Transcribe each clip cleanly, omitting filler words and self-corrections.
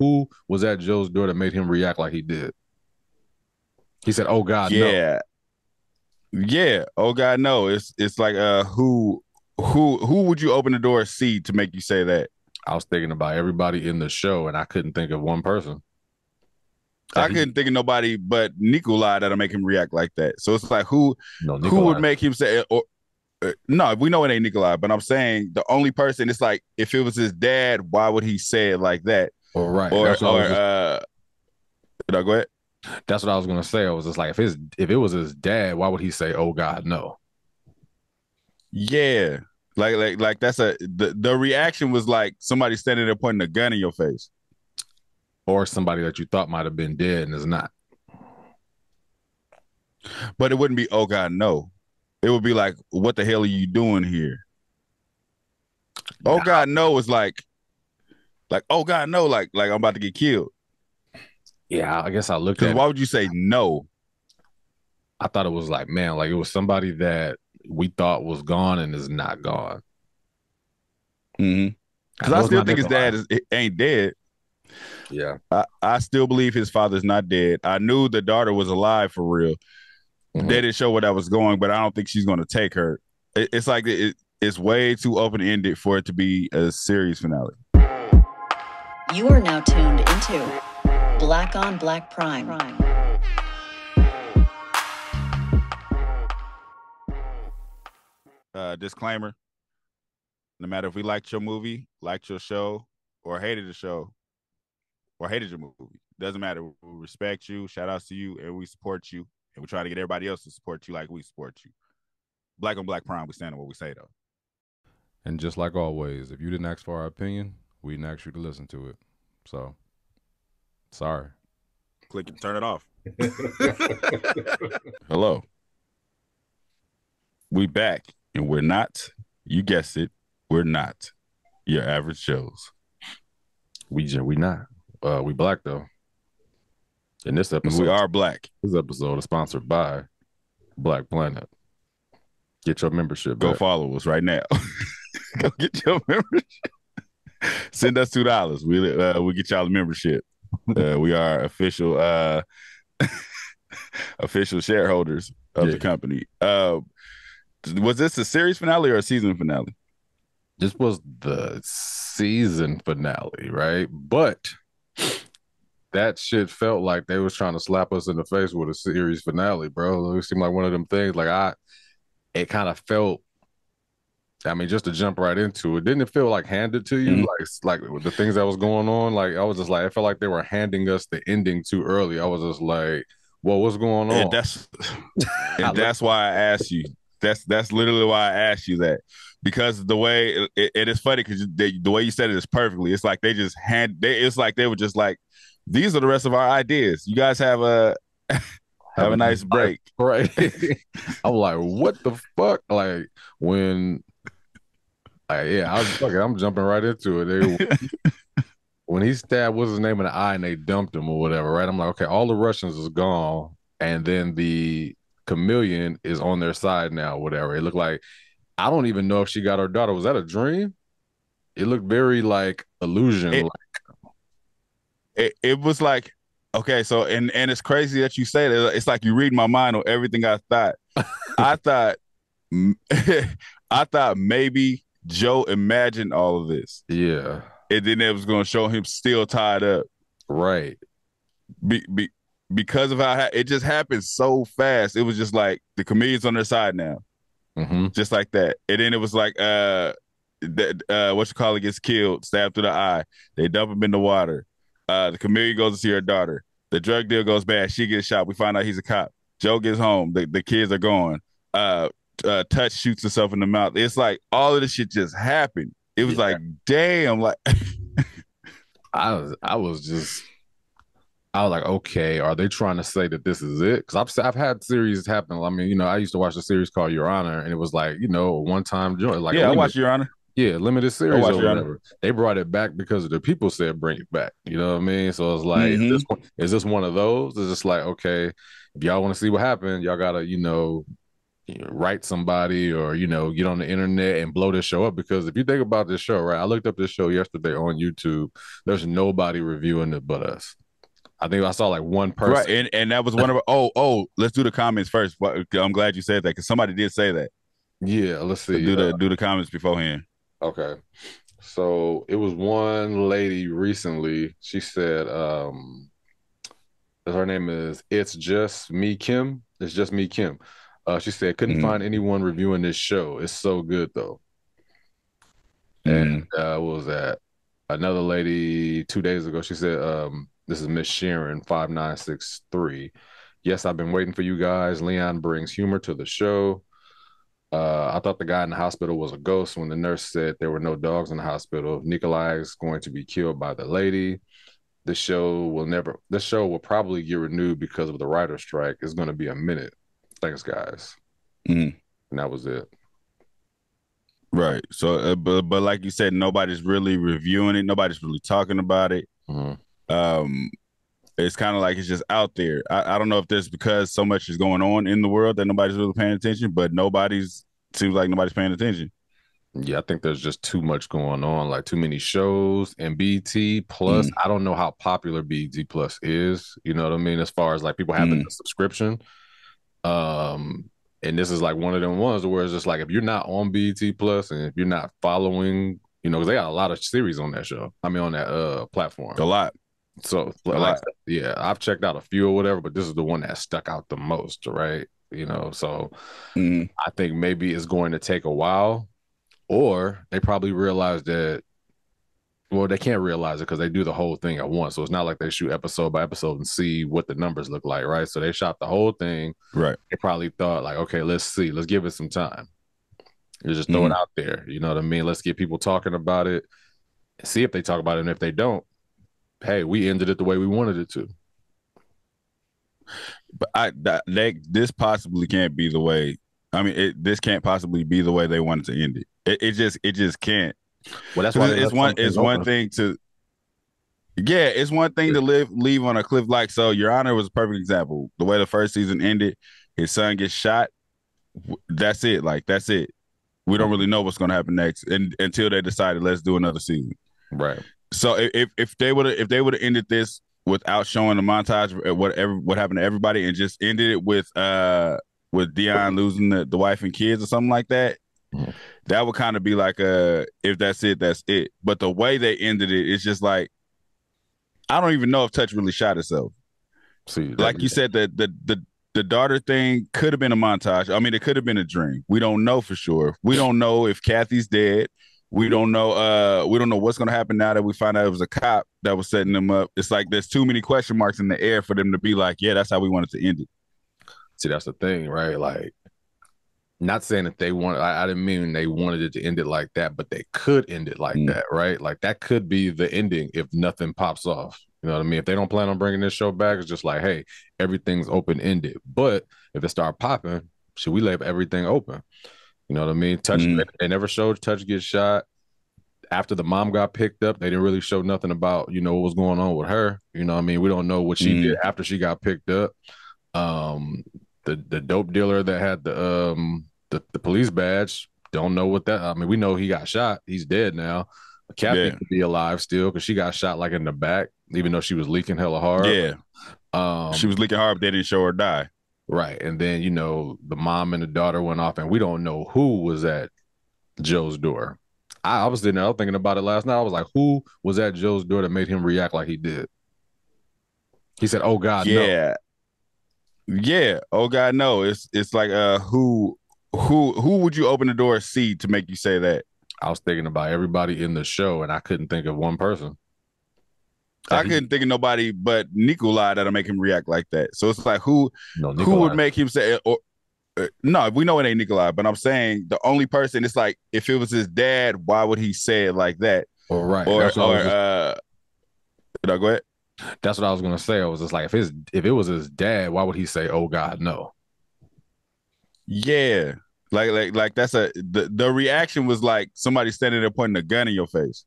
who was at Joe's door that made him react like he did? He said, "Oh God, no." Yeah, yeah. Oh God, no. It's like who would you open the door see to make you say that? I was thinking about everybody in the show, and I couldn't think of one person that I he. couldn't think of nobody but Nikolai that'll make him react like that. So it's like No, who would Nikolai. make him say or no, we know it ain't Nikolai, but I'm saying the only person, it's like if it was his dad, why would he say it like that? All right, Or that's what I was just. no, go ahead. That's what I was gonna say. I was just like, if it was his dad, why would he say, "Oh God, no"? Yeah. Like that's the reaction was like somebody standing there pointing a gun in your face. Or somebody that you thought might have been dead and is not. But it wouldn't be, oh God, no. It would be like, what the hell are you doing here? Oh God, no is like, oh God, no, like I'm about to get killed. Yeah, I guess I looked Because at it. why would you say no? I thought it was like, man, like it was somebody that we thought was gone and is not gone. Mm-hmm. I Because I know it's still not think his Nikolai. dad ain't dead. Yeah. I still believe his father's not dead. I knew the daughter was alive for real. They Hmm. didn't show where that was going, but I don't think she's going to take her. It's like it's way too open ended for it to be a series finale. You are now tuned into Black on Black Prime. Disclaimer: no matter if we liked your movie, liked your show, or hated the show, or hated your movie, doesn't matter. We respect you, shout outs to you, and we support you, and we try to get everybody else to support you like we support you. Black on Black Prime, we stand on what we say though. And just like always, if you didn't ask for our opinion, we didn't ask you to listen to it. So, sorry. Click and turn it off. Hello. We back, and we're not, you guessed it, we're not your average shows. We not. We black though. In We are black. this episode is sponsored by Black Planet. Get your membership Go back. follow us right now. Go get your membership. Send us $2. We get y'all a membership. We are official shareholders of the company. Was this a series finale or a season finale? This was the season finale, right? But that shit felt like they was trying to slap us in the face with a series finale, bro. It seemed like one of them things. It kind of felt. I mean, just to jump right into it, didn't it feel like handed to you? Mhm. Like with the things that was going on. Like I was just like, I felt like they were handing us the ending too early. I was just like, well, what's going And on? that's why I asked you. That's literally why I asked you that, because the way it is funny because the way you said it is perfectly. It's like they just it's like they were just like, these are the rest of our ideas. You guys have a have a nice life, break. right? I'm like, what the fuck? Like when, yeah, I'm jumping right into it. When he stabbed what's his name in the eye and they dumped him or whatever, right? I'm like, okay, all the Russians is gone, and then the chameleon is on their side now, whatever. It looked like I don't even know if she got her daughter. Was that a dream? It looked very like illusion. It it was like, okay, so and it's crazy that you say that. It's like you read my mind on everything I thought. I thought I thought maybe Joe imagined all of this, Yeah, and then it was going to show him still tied up. right. Be, be, because of how it just happened so fast. It was just like the comedian's on their side now, Mm-hmm. just like that. And then it was like, what you call it gets killed, stabbed through the eye. They dump him in the water. The comedian goes to see her daughter. The drug deal goes bad. She gets shot. We find out he's a cop. Joe gets home. The kids are gone. Touch shoots herself in the mouth. It's like all of this shit just happened. It was Yeah, like, damn, like I was like, okay, are they trying to say that this is it? Because I've had series happen. I mean, I used to watch a series called Your Honor, and it was like, a one time joint, like a yeah, I limit, watched Your Honor. yeah, limited I series watched or Your Honor. whatever. They brought it back because the people said bring it back. You know what I mean? So it's like, Mm-hmm. is this one of those? It's just like, okay, if y'all want to see what happened, y'all gotta, write somebody or get on the internet and blow this show up. Because if you think about this show, right? I looked up this show yesterday on YouTube. There's nobody reviewing it but us. I think I saw like one Right, person. and that was one of let's do the comments first. I'm glad you said that because somebody did say that. Yeah, let's So see. do the comments beforehand. Okay. So it was one lady recently. She said, her name is It's Just Me Kim. It's Just Me Kim. She said, couldn't find anyone reviewing this show. It's so good though. And what was that? Another lady 2 days ago, she said, this is Miss Sharon 5963. Yes, I've been waiting for you guys. Leon brings humor to the show. I thought the guy in the hospital was a ghost when the nurse said there were no dogs in the hospital. Nikolai is going to be killed by the lady. This show will probably get renewed because of the writer's strike. It's going to be a minute. Thanks, guys. And that was it. Right. So, but like you said, nobody's really reviewing it. Nobody's really talking about it. It's kind of like it's just out there. I don't know if this because so much is going on in the world that nobody's really paying attention, but seems like nobody's paying attention. Yeah, I think there's just too much going on, like too many shows and BT Plus. I don't know how popular BT Plus is. You know what I mean? As far as like people having a subscription. And this is like one of them ones where it's just like if you're not on BT Plus and if you're not following, because they got a lot of series on that show. I mean, on that platform. A lot. So yeah, I've checked out a few or whatever, but this is the one that stuck out the most, right? So I think maybe it's going to take a while, or they probably realize that. Well, they can't realize it because they do the whole thing at once. So it's not like they shoot episode by episode and see what the numbers look like, right? So they shot the whole thing. Right. They probably thought like, okay, let's see. Let's give it some time. You just throw it out there. You know what I mean? Let's get people talking about it. See if they talk about it. And if they don't, hey, we ended it the way we wanted it to. But this possibly can't be the way. I mean, this can't possibly be the way they wanted to end it. It just can't. Well, that's why it's one thing to it's one thing to leave on a cliff. Like, so Your Honor was a perfect example. The way the first season ended, his son gets shot. That's it. Like, that's it. We don't really know what's going to happen next, and until they decided let's do another season. Right. So if they would have ended this without showing the montage of what happened to everybody and just ended it with Dion losing the wife and kids or something like that. That would kind of be like if that's it, that's it. But the way they ended it, it's just like I don't even know if Touch really shot herself. See, like you said, the daughter thing could have been a montage. I mean, it could have been a dream. We don't know for sure. We don't know if Kathy's dead. We don't know. We don't know what's gonna happen now that we find out it was a cop that was setting them up. It's like there's too many question marks in the air for them to be like, yeah, that's how we wanted to end it. See, that's the thing, right? Like. Not saying that they want. I didn't mean they wanted it to end it like that, but they could end it like that, right? Like that could be the ending if nothing pops off. You know what I mean? If they don't plan on bringing this show back, it's just like, hey, everything's open ended. But if it start popping, should we leave everything open? You know what I mean? Touch. They never showed Touch get shot. After the mom got picked up, they didn't really show nothing about what was going on with her. You know what I mean? We don't know what she did after she got picked up. The dope dealer that had the police badge, don't know what that. I mean, we know he got shot. He's dead now. Kathy could be alive still because she got shot like in the back, even though she was leaking hella hard. Yeah, she was leaking hard, but they didn't show her die. Right, and then the mom and the daughter went off, and we don't know who was at Joe's door. I was sitting there, I was thinking about it last night. I was like, who was at Joe's door that made him react like he did? He said, "Oh God, no." Yeah. Oh God, no. It's like who would you open the door and see to make you say that? I was thinking about everybody in the show, and I couldn't think of one person. I couldn't think of nobody but Nikolai that'll make him react like that. So it's like who would make him say it? Or no, we know it ain't Nikolai, but I'm saying the only person. It's like if it was his dad, why would he say it like that? Oh, right. Did I go ahead? That's what I was gonna say. I was just like, if it was his dad, why would he say, "Oh God, no"? Yeah, like that's the reaction was like somebody standing there pointing a gun in your face,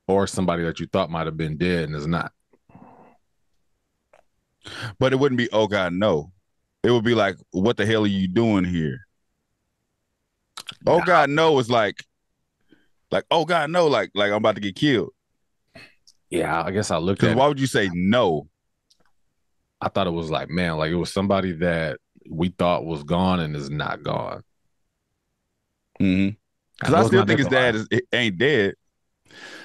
or somebody that you thought might have been dead and is not. But it wouldn't be, "Oh God, no." it would be like, what the hell are you doing here? Oh God, no! It's like, oh God, no! Like I'm about to get killed. Yeah, I guess I looked Because at it. why would you say no? I thought it was like, man, like it was somebody that we thought was gone and is not gone. Because I still think his dad ain't dead.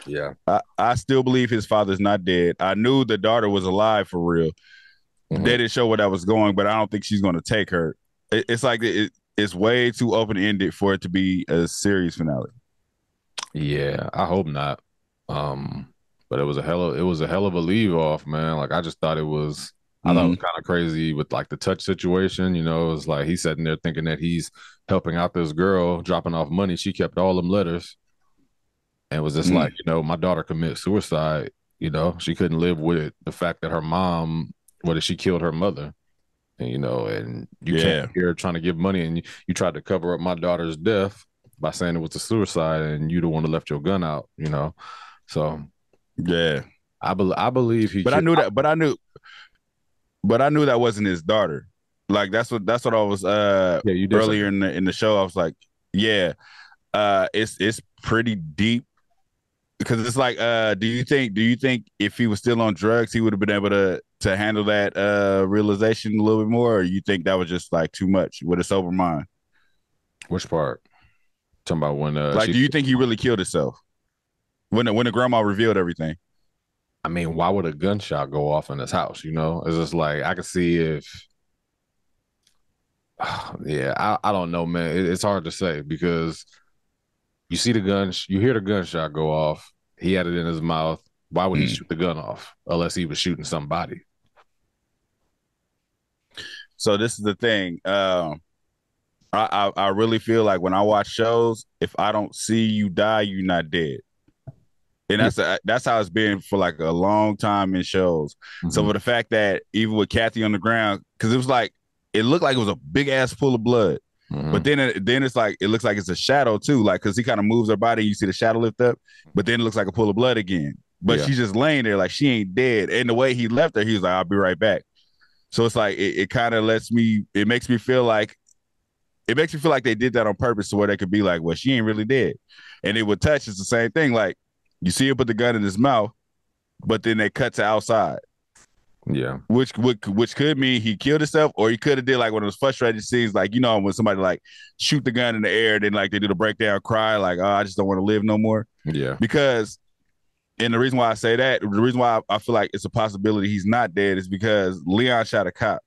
Yeah. I still believe his father's not dead. I knew the daughter was alive for real. They didn't show where that was going, but I don't think she's going to take her. It's like it's way too open-ended for it to be a series finale. Yeah, I hope not. But it was a hell of a leave off, man. Like I just thought it was I thought it was kind of crazy with like the touch situation. You know, it was like he's sitting there thinking that he's helping out this girl, dropping off money. She kept all them letters. And was just like, you know, my daughter commit suicide. You know, she couldn't live with the fact that her mom, she killed her mother. And, you know, and you came here trying to give money and you tried to cover up my daughter's death by saying it was a suicide and you the one that left your gun out, you know. So yeah. I believe he But I knew that wasn't his daughter. Like that's what I was you did earlier in the show. I was like, yeah, it's pretty deep. Because it's like, do you think if he was still on drugs, he would have been able to handle that realization a little bit more, or you think that was just like too much with a sober mind? Which part? Talking about when do you think he really killed himself when the grandma revealed everything? I mean, why would a gunshot go off in his house? You know, it's just like I could see if. Yeah, I don't know, man. It's hard to say because. You see you hear the gunshot go off. He had it in his mouth. Why would he shoot the gun off unless he was shooting somebody? So this is the thing. I really feel like when I watch shows, if I don't see you die, you're not dead. And that's how it's been for like a long time in shows. So for the fact that even with Kathy on the ground, because it looked like it was a big ass pool of blood. But then it's like it looks like it's a shadow too, like because he kind of moves her body, you see the shadow lift up, but then it looks like a pool of blood again. But she's just laying there like she ain't dead. And the way he left her, he was like, "I'll be right back." So it's like it kind of makes me feel like they did that on purpose to where they could be like, "Well, she ain't really dead," and it would touch. It's the same thing. Like you see him put the gun in his mouth, but then they cut to outside. Yeah, which could mean he killed himself, or he could have did like one of those frustrated scenes, like, you know, when somebody like shoot the gun in the air, then like they do the breakdown cry, like, "Oh, I just don't want to live no more." Yeah, because, and the reason why I say that, the reason why I feel like it's a possibility he's not dead is because Leon shot a cop.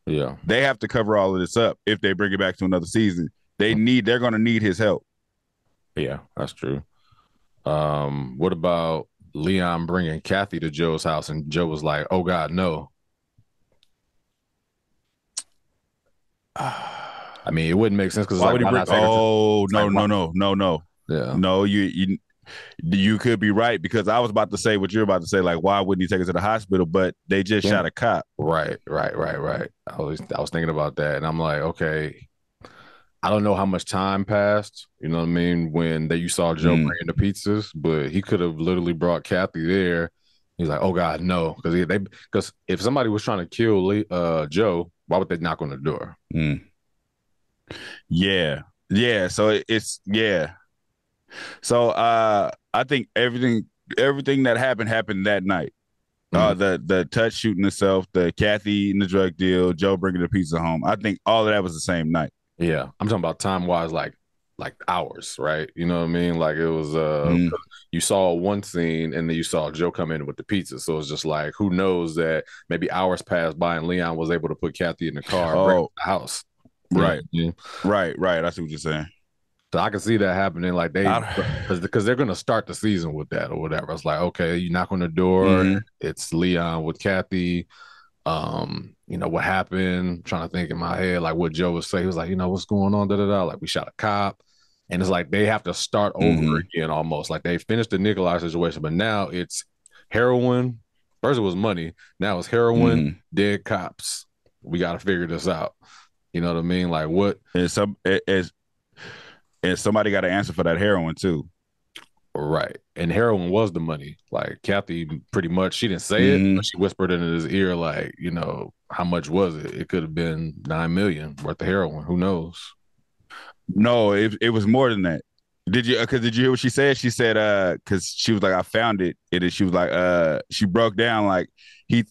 Yeah, they have to cover all of this up if they bring it back to another season. They're going to need his help. Yeah, that's true. What about Leon bringing Kathy to Joe's house and Joe was like, "Oh God, no." I mean, it wouldn't make sense because why would he bring? Oh no. Yeah, no, you could be right, because I was about to say what you're about to say. Like, why wouldn't he take her to the hospital? But they just shot a cop. Right. I was thinking about that, and I'm like, okay. I don't know how much time passed, you know what I mean, when you saw Joe bringing the pizzas, but he could have literally brought Kathy there. He's like, "Oh God, no," because if somebody was trying to kill Joe, why would they knock on the door? Yeah. So it's So I think everything that happened that night. The touch shooting itself, the Kathy and the drug deal, Joe bringing the pizza home. I think all of that was the same night. Yeah, I'm talking about time wise, like hours, right? You know what I mean? Like it was you saw one scene and then you saw Joe come in with the pizza, so it's just like, who knows that maybe hours passed by and Leon was able to put Kathy in the car and bring her to the house. Right. Right. I see what you're saying. So I can see that happening, like because they're gonna start the season with that or whatever. It's like, okay, you knock on the door, it's Leon with Kathy. You know what happened? I'm trying to think in my head, like what Joe would say. He was like, "You know what's going on? Like we shot a cop," and it's like they have to start over again, almost like they finished the Nikolai situation, but now it's heroin. First it was money, now it's heroin, dead cops. We got to figure this out. You know what I mean? Like what? And somebody got to answer for that heroin too. Right. And heroin was the money. Like Kathy pretty much she didn't say it, Hmm but she whispered in his ear, like, how much was it? It could have been 9 million worth of heroin. Who knows? No, it was more than that. Did you? Because did you hear what she said? She said, because she was like, I found it, and then she was like, she broke down like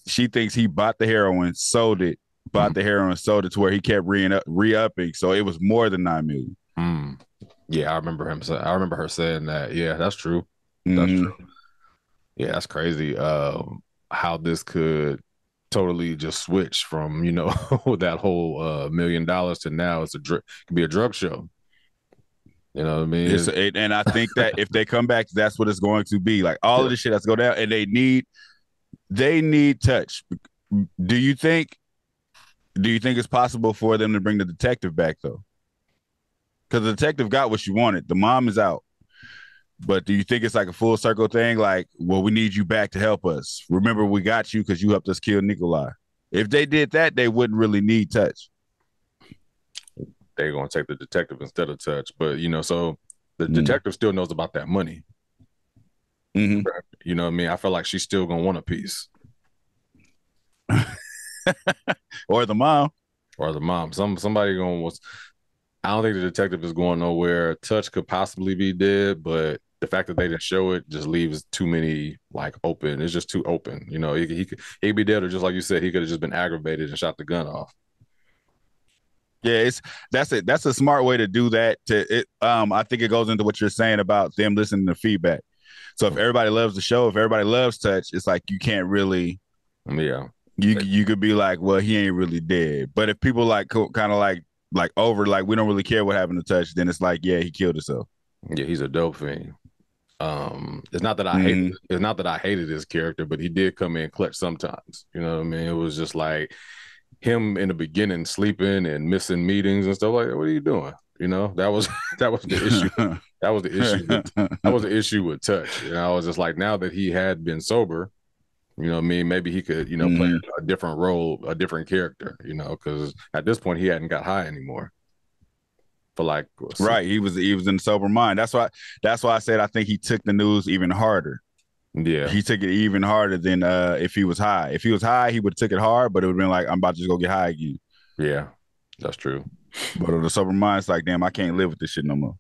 she thinks he bought the heroin, sold it, bought Mm. the heroin, sold it to where he kept re-upping, so it was more than 9 million. Mm. Yeah, I remember her saying that. Yeah, that's true. That's Hmm true. Yeah, that's crazy. How this could totally just switch from, that whole $1 million to now it could be a drug show. You know what I mean? and I think that if they come back, that's what it's going to be. Like all Yeah. of this shit has to go down, and they need touch. Do you think? Do you think it's possible for them to bring the detective back though? Because the detective got what she wanted. The mom is out. But do you think it's like a full circle thing? Like, well, we need you back to help us. Remember, we got you because you helped us kill Nikolai. If they did that, they wouldn't really need touch. They're gonna take the detective instead of touch. But so the Mm. detective still knows about that money. Mm-hmm. You know what I mean? I feel like she's still gonna want a piece. Or the mom. Or the mom. Somebody going was I don't think the detective is going nowhere. Touch could possibly be dead, but the fact that they didn't show it just leaves too many like open. It's just too open. He could be dead, or just like you said, he could have just been aggravated and shot the gun off. Yeah, that's a smart way to do that. I think it goes into what you're saying about them listening to feedback. So if everybody loves the show, if everybody loves touch, it's like you can't really Yeah. you could be like, well, he ain't really dead. But if people like kind of like over like we don't really care what happened to touch, then it's like, yeah, he killed himself. Yeah, he's a dope fiend. It's not that I hated Mm-hmm. it's not that I hated his character, but he did come in clutch sometimes. You know what I mean? It was just like him in the beginning sleeping and missing meetings and stuff like that. What are you doing? That was that was the issue. That was the issue with that was the issue with touch. I was just like, now that he had been sober, you know what I mean, maybe he could, play Mm-hmm. a different role, a different character, because at this point he hadn't got high anymore for like Right. He was in sober mind. That's why I said I think he took the news even harder. yeah, He took it even harder than if he was high. If he was high, he would have took it hard, but it would have been like, I'm about to just go get high again. yeah, that's true. But on the sober mind, it's like, damn, I can't live with this shit no more.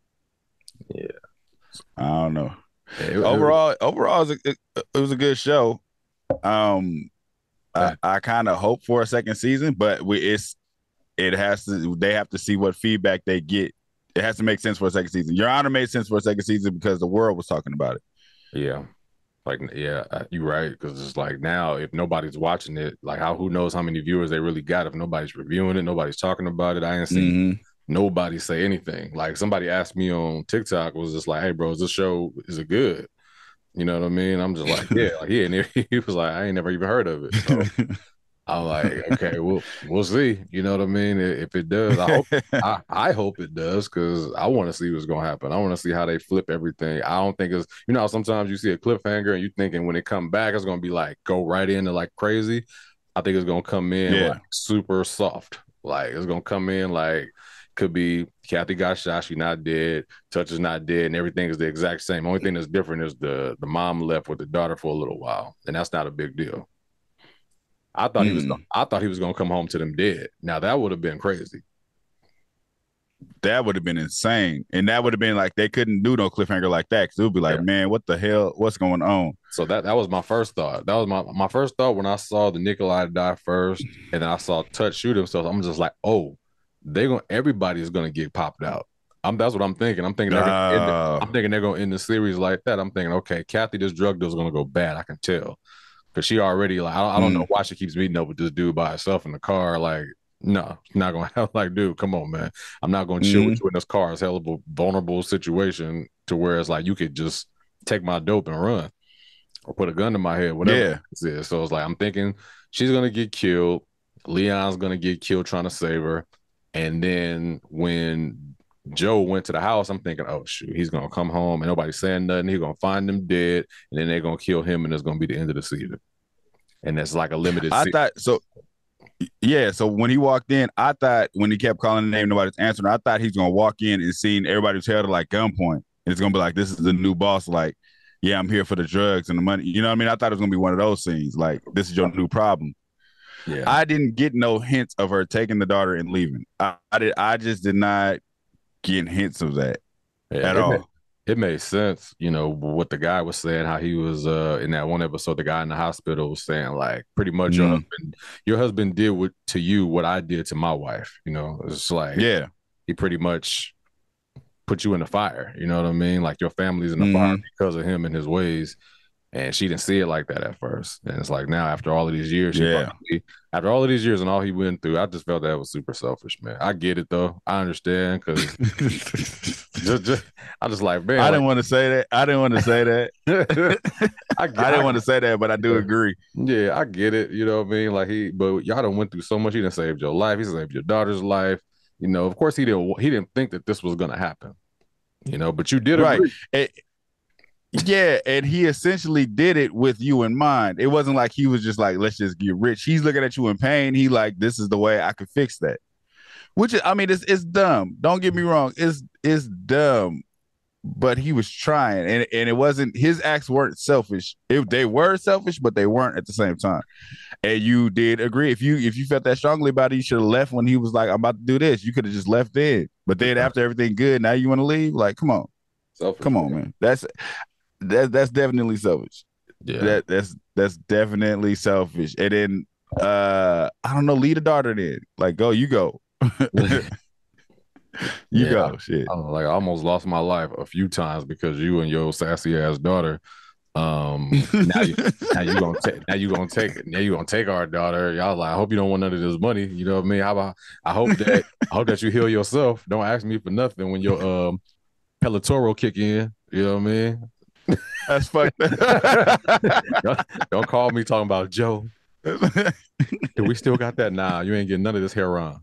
Yeah. I don't know. Yeah, Overall, it was a good show. I kind of hope for a second season, but they have to see what feedback they get. It has to make sense for a second season. Your Honor made sense for a second season because the world was talking about it. yeah. Like, yeah, you're right. Because it's like now, if nobody's watching it, like, who knows how many viewers they really got if nobody's reviewing it, nobody's talking about it. I ain't seen Mm-hmm. nobody say anything. Like, somebody asked me on TikTok, was just like, "Hey, bro, is it good?" You know what I mean? I'm just like, yeah. Like, he was like, "I ain't never even heard of it." So I'm like, okay, we'll see. You know what I mean? If it does, I hope it does, because I want to see what's gonna happen. I want to see how they flip everything. I don't think it's how sometimes you see a cliffhanger and you thinking when it come back it's gonna be like go right into like crazy. I think it's gonna come in Yeah. like super soft. Like it's gonna come in like could be Kathy got shot, she not dead, Touch is not dead, and everything is the exact same. Only thing that's different is the mom left with the daughter for a little while, and that's not a big deal. Mm. I thought he was gonna come home to them dead. Now that would have been crazy. That would have been insane. And that would have been like they couldn't do no cliffhanger like that because it would be like, Yeah. man, what the hell? What's going on? So that was my first thought. That was my first thought when I saw the Nikolai die first, and then I saw Touch shoot himself. I'm just like, oh, everybody's gonna get popped out. That's what I'm thinking. I'm thinking they're gonna end the series like that. I'm thinking, okay, Kathy, this drug deal's gonna go bad. I can tell. Because she already like I don't know why she keeps meeting up with this dude by herself in the car. Like, no, not gonna have like, dude, come on, man. I'm not gonna chill with you in this car. It's hell of a vulnerable situation to where it's like you could just take my dope and run or put a gun to my head, whatever Yeah. it is. So it's like I'm thinking she's gonna get killed. Leon's gonna get killed trying to save her. And then when Joe went to the house, I'm thinking, oh shoot, he's gonna come home and nobody's saying nothing. He's gonna find them dead, and then they're gonna kill him, and it's gonna be the end of the season. And that's like a limited I season. thought so. Yeah. So when he walked in, I thought when he kept calling the name, nobody's answering. I thought he's gonna walk in and seeing everybody was held at like gunpoint. And it's gonna be like, this is the new boss. Like, yeah, I'm here for the drugs and the money. You know what I mean? I thought it was gonna be one of those scenes. Like, this is your new problem. Yeah. I didn't get no hints of her taking the daughter and leaving. I just did not get hints of that at all. It made sense, what the guy was saying, how he was in that one episode, the guy in the hospital was saying, like, pretty much your husband did to you what I did to my wife. It's like, yeah, he pretty much put you in the fire. You know what I mean? Like, your family's in the fire because of him and his ways. And she didn't see it like that at first. And it's like, now after all of these years, after all of these years and all he went through, I just felt that was super selfish, man. I get it though. I understand, because I just like, man. I didn't want to say that. I didn't want to say that. I didn't want to say that, but I do agree. Yeah, I get it. You know what I mean? Like, but y'all done went through so much. He done saved your life. He saved your daughter's life. Of course he didn't think that this was gonna happen. But you did agree. Right. Yeah, and he essentially did it with you in mind. It wasn't like he was just like, let's just get rich. He's looking at you in pain. He like, this is the way I could fix that. Which is, I mean, it's dumb. Don't get me wrong. It's dumb. But he was trying, and it wasn't, his acts weren't selfish. They were selfish, but they weren't at the same time. And you did agree. If you felt that strongly about it, you should have left when he was like, I'm about to do this. You could have just left then. But then after everything good, now you want to leave? Like, come on. Selfish, come on, man. That's definitely selfish. Yeah. That's definitely selfish. And then I don't know, lead a daughter then. Like, you go. You go. Shit. I almost lost my life a few times because you and your sassy ass daughter. Now you gonna take our daughter. Y'all like, I hope you don't want none of this money. You know what I mean? I hope that you heal yourself. Don't ask me for nothing when your Pelotoro kick in. You know what I mean? That's fucked up. Don't call me talking about Joe. Do we still got that? Nah, you ain't getting none of this heroin.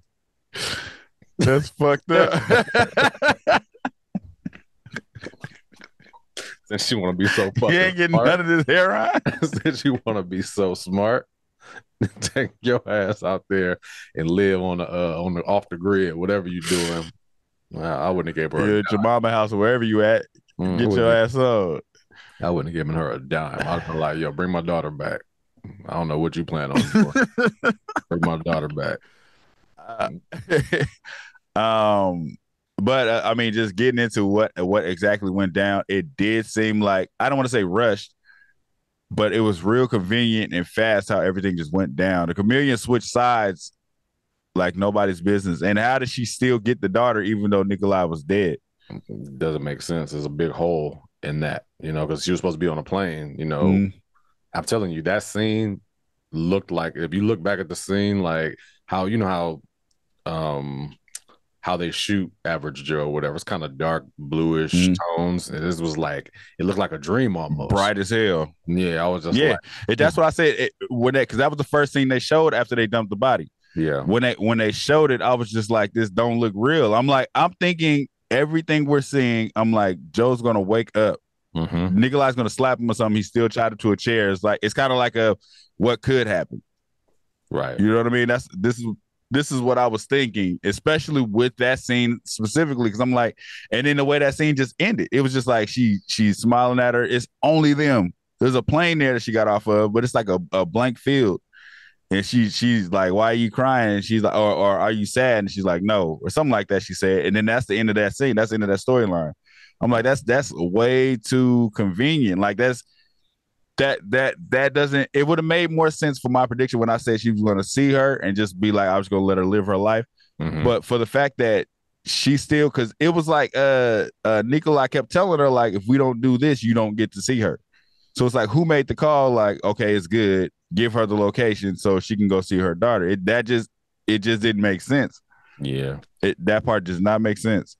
That's fucked up. Since you want to be so fucking you ain't getting smart, none of this heroin. Since you want to be so smart, take your ass out there and live on the off the grid, whatever you doing. I wouldn't have gave her at your mama house or wherever you at. Get your ass up. I wouldn't have given her a dime. I was like, yo, bring my daughter back. I don't know what you plan on doing. Bring my daughter back. But I mean, just getting into what exactly went down, it did seem like, I don't want to say rushed, but it was real convenient and fast how everything just went down. The chameleon switched sides like nobody's business. And how did she still get the daughter even though Nikolai was dead? Doesn't make sense. There's a big hole in that, because she was supposed to be on a plane. I'm telling you, that scene looked like, if you look back at the scene, like how how they shoot Average Joe, whatever. It's kind of dark bluish tones. And this was like, it looked like a dream almost. Bright as hell. Yeah, I was just like, that's what I said because that was the first thing they showed after they dumped the body. Yeah. When they showed it, I was just like, this don't look real. I'm thinking everything we're seeing, I'm like, Joe's gonna wake up. Nikolai's gonna slap him or something. He's still tied up to a chair. It's kind of like what could happen. Right. You know what I mean? This is what I was thinking, especially with that scene specifically, because I'm like, and then the way that scene just ended, it was just like she's smiling at her. It's only them. There's a plane there that she got off of, but it's like a blank field. And she's like, why are you crying? And she's like, or are you sad? And she's like, no, or something like that, she said. And then that's the end of that scene. That's the end of that storyline. I'm like, that's way too convenient. Like that doesn't, it would have made more sense for my prediction when I said she was going to see her and just be like, I was going to let her live her life. But for the fact that she still, because it was like Nikolai kept telling her, like, if we don't do this, you don't get to see her. So it's like, who made the call? Like, okay, it's good. Give her the location so she can go see her daughter. It just didn't make sense. Yeah. That part does not make sense.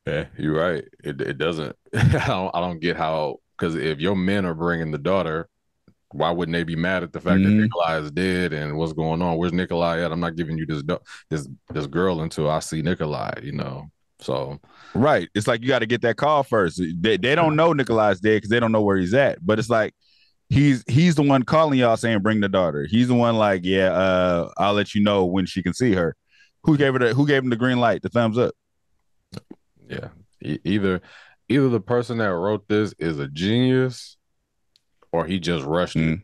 Yeah, you're right. It doesn't. I don't get how, because if your men are bringing the daughter, why wouldn't they be mad at the fact that Nikolai is dead and what's going on? Where's Nikolai at? I'm not giving you this girl until I see Nikolai, So right. It's like you got to get that call first. They don't know Nikolai's dead because they don't know where he's at. But it's like he's the one calling y'all saying bring the daughter. He's the one like, I'll let you know when she can see her. Who gave him the green light, the thumbs up? Yeah. Either either the person that wrote this is a genius or he just rushed it.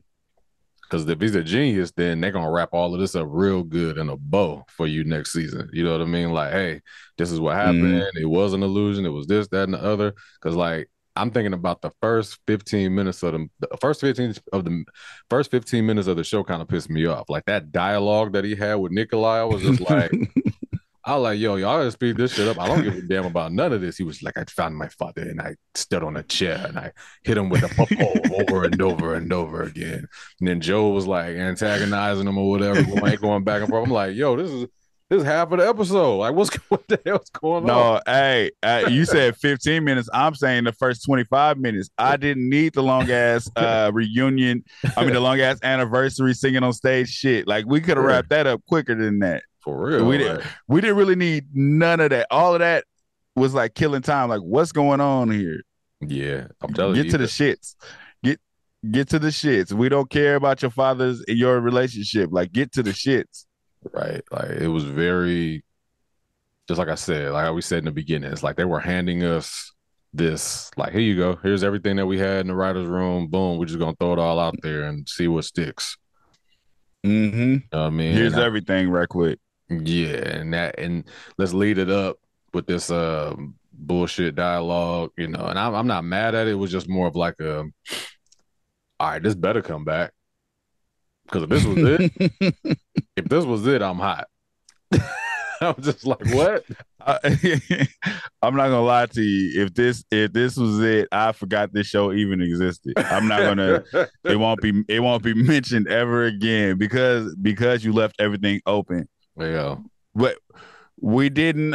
Because if he's a genius, then they're gonna wrap all of this up real good in a bow for you next season. You know what I mean? Like, hey, this is what happened. It was an illusion. It was this, that, and the other. Because like I'm thinking about the first 15 minutes of first 15 minutes of the show kind of pissed me off. Like that dialogue that he had with Nikolai, I was just like, I was like, yo, y'all gotta speed this shit up. I don't give a damn about none of this. He was like, I found my father and I stood on a chair and I hit him with a pole over and over and over again. And then Joe was like antagonizing him or whatever, going back and forth. I'm like, yo, this is half of the episode. Like, what the hell's going on? No, hey, you said 15 minutes. I'm saying the first 25 minutes. I didn't need the long ass reunion. I mean, the long ass anniversary singing on stage shit. Like, we could have wrapped that up quicker than that. For real. We didn't really need none of that. All of that was like killing time. Like, what's going on here? Yeah, I'm telling you. Get to the shits. Get to the shits. We don't care about your your relationship. Like, get to the shits. Right. Like, it was very, just like I said, like we said in the beginning, it's like they were handing us this, like, here you go. Here's everything that we had in the writer's room. Boom. We're just going to throw it all out there and see what sticks. You know what I mean? Here's everything right quick. Yeah, and let's lead it up with this bullshit dialogue, you know. And I'm not mad at it. It was just more of like all right, this better come back. Because if this was it, I'm hot. I was just like, what? I'm not gonna lie to you. If this was it, I forgot this show even existed. I'm not gonna. It won't be mentioned ever again because you left everything open. Yeah, but we didn't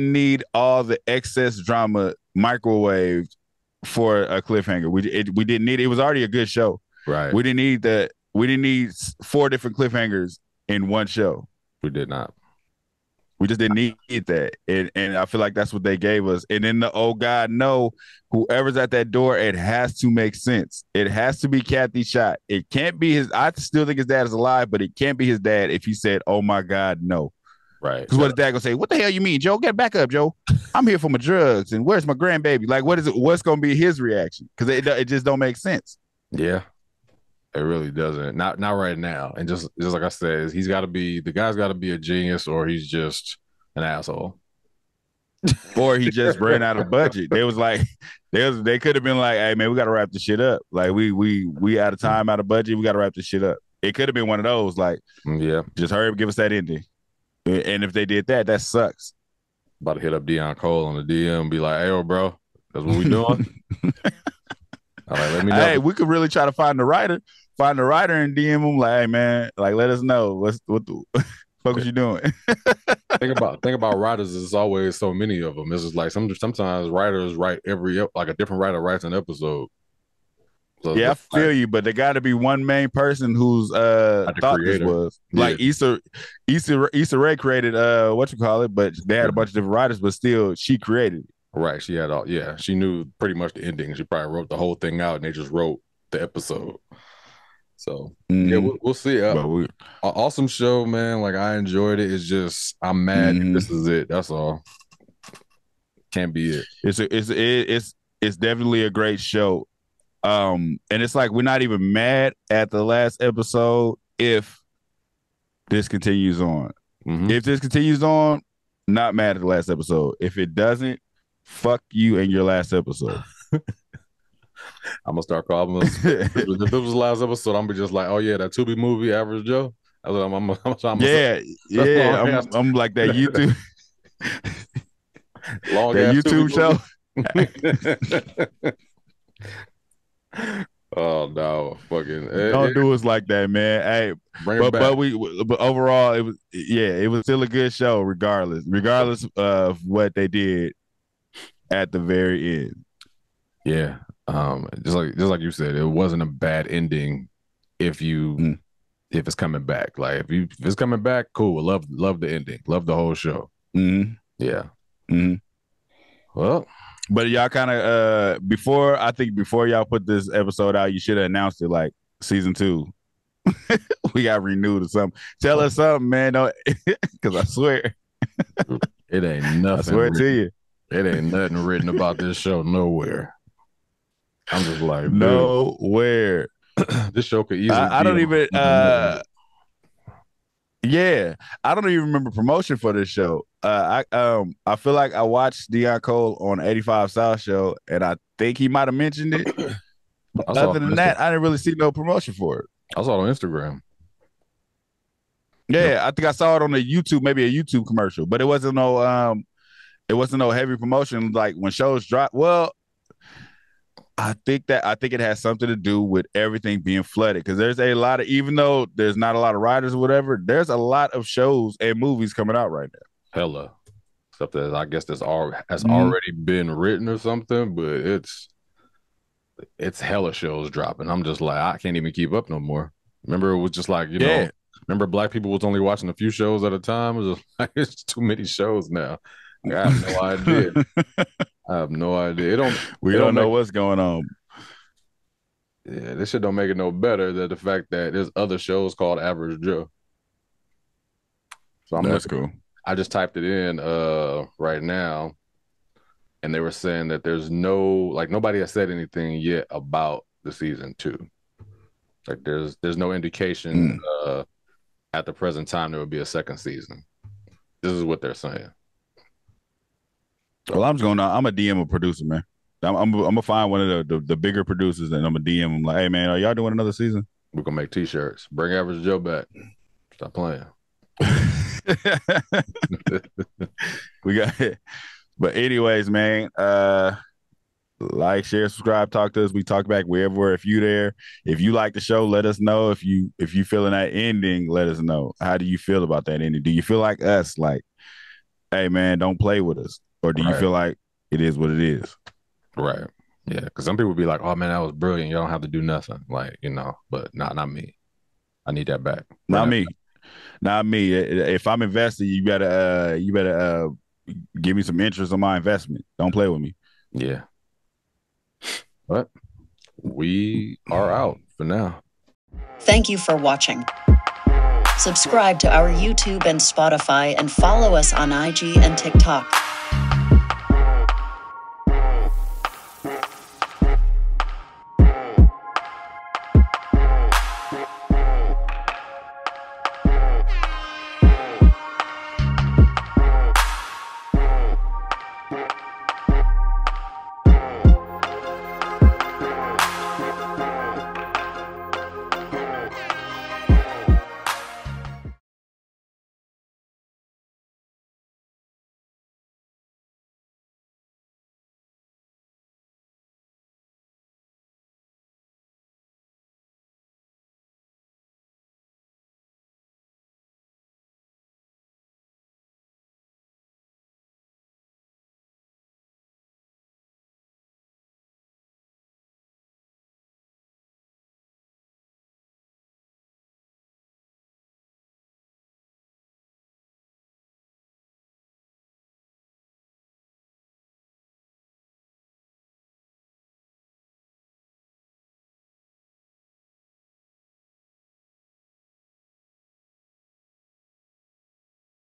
need all the excess drama microwaved for a cliffhanger. We didn't need it. It was already a good show. Right. We didn't need 4 different cliffhangers in one show. We did not. We just didn't need that. And I feel like that's what they gave us. And then the oh God, no, whoever's at that door, it has to make sense. It has to be Kathy shot. It can't be I still think his dad is alive, but it can't be his dad if he said, oh my God, no. Right. Because what his dad gonna say? What the hell you mean, Joe? Get back up, Joe. I'm here for my drugs. And where's my grandbaby? Like, what's gonna be his reaction? Because it just don't make sense. Yeah. It really doesn't. Not right now. And just like I said, the guy's got to be a genius, or he's just an asshole, or he just ran out of budget. They was like, they could have been like, hey man, we got to wrap this shit up. Like we out of time, out of budget. We got to wrap this shit up. It could have been one of those. Like, yeah, just hurry up, give us that ending. And if they did that, that sucks. About to hit up Deion Cole on the DM and be like, hey, yo, bro, that's what we doing. All right, let me know. Hey, we could really try to find the writer and DM him like, hey man, like let us know what the fuck was you doing. Think about writers. There's always so many of them. It's just like sometimes writers write like a different writer writes an episode. So yeah, I feel you, but there got to be one main person who's thought this was like Issa Rae created but they had a bunch of different writers, but still she created it. Right, she had she knew pretty much the ending. She probably wrote the whole thing out, and they just wrote the episode. So yeah, we'll see. Awesome show, man. Like I enjoyed it. It's just I'm mad if this is it. That's all. Can't be it. It's definitely a great show. And it's like we're not even mad at the last episode if this continues on. If this continues on, not mad at the last episode. If it doesn't, fuck you and your last episode. I'm gonna start calling us. If it was the last episode, I'm gonna be just like, oh yeah, that Tubi movie, Average Joe. I'm I'm like that YouTube, long that YouTube show. Oh no, fucking don't do us like that, man. Hey, but overall, it was still a good show, regardless of what they did at the very end. Yeah. Just like you said, it wasn't a bad ending if it's coming back. Like if it's coming back, cool. Love the ending. Love the whole show. Yeah. Well, but y'all kind of before y'all put this episode out, you should have announced it like season 2. We got renewed or something. Tell us something, man. Because I swear. It ain't nothing. I swear to you. It ain't nothing written about this show nowhere. I'm just like, dude, nowhere. This show could easily. I don't even. Yeah, I don't even remember promotion for this show. I feel like I watched Deion Cole on 85 South show, and I think he might have mentioned it. Other than that, I didn't really see no promotion for it. I saw it on Instagram. Yeah, I think I saw it on the YouTube, maybe a YouTube commercial, but it wasn't no heavy promotion like when shows drop. Well, I think it has something to do with everything being flooded because there's a lot of, even though there's not a lot of writers or whatever, there's a lot of shows and movies coming out right now. Hella stuff that I guess has already been written or something, but it's hella shows dropping. I'm just like, I can't even keep up no more. Remember, it was just like, you know, remember black people was only watching a few shows at a time. It was just like, it's too many shows now. I have no idea. I have no idea. We don't know what's going on. Yeah, this shit don't make it no better than the fact that there's other shows called Average Joe. So that's cool. I just typed it in right now, and they were saying that there's nobody has said anything yet about the season 2. Like there's no indication at the present time there will be a second season. This is what they're saying. Well, I'm a DM a producer, man. I'm gonna find one of the bigger producers, and I'm gonna DM them like, hey man, are y'all doing another season? We're gonna make T-shirts. Bring Average Joe back. Stop playing. We got it. But anyways, man, like, share, subscribe, talk to us. We talk back wherever. If you there, if you like the show, let us know. If you feeling that ending, let us know. How do you feel about that ending? Do you feel like us, like, hey man, don't play with us? Or do you feel like it is what it is? Right. Yeah. Because some people be like, oh man, that was brilliant. You don't have to do nothing. Like, you know, but not me. I need that back. Not me. Not me. If I'm invested, you better give me some interest on my investment. Don't play with me. Yeah. But we are out for now. Thank you for watching. Subscribe to our YouTube and Spotify and follow us on IG and TikTok.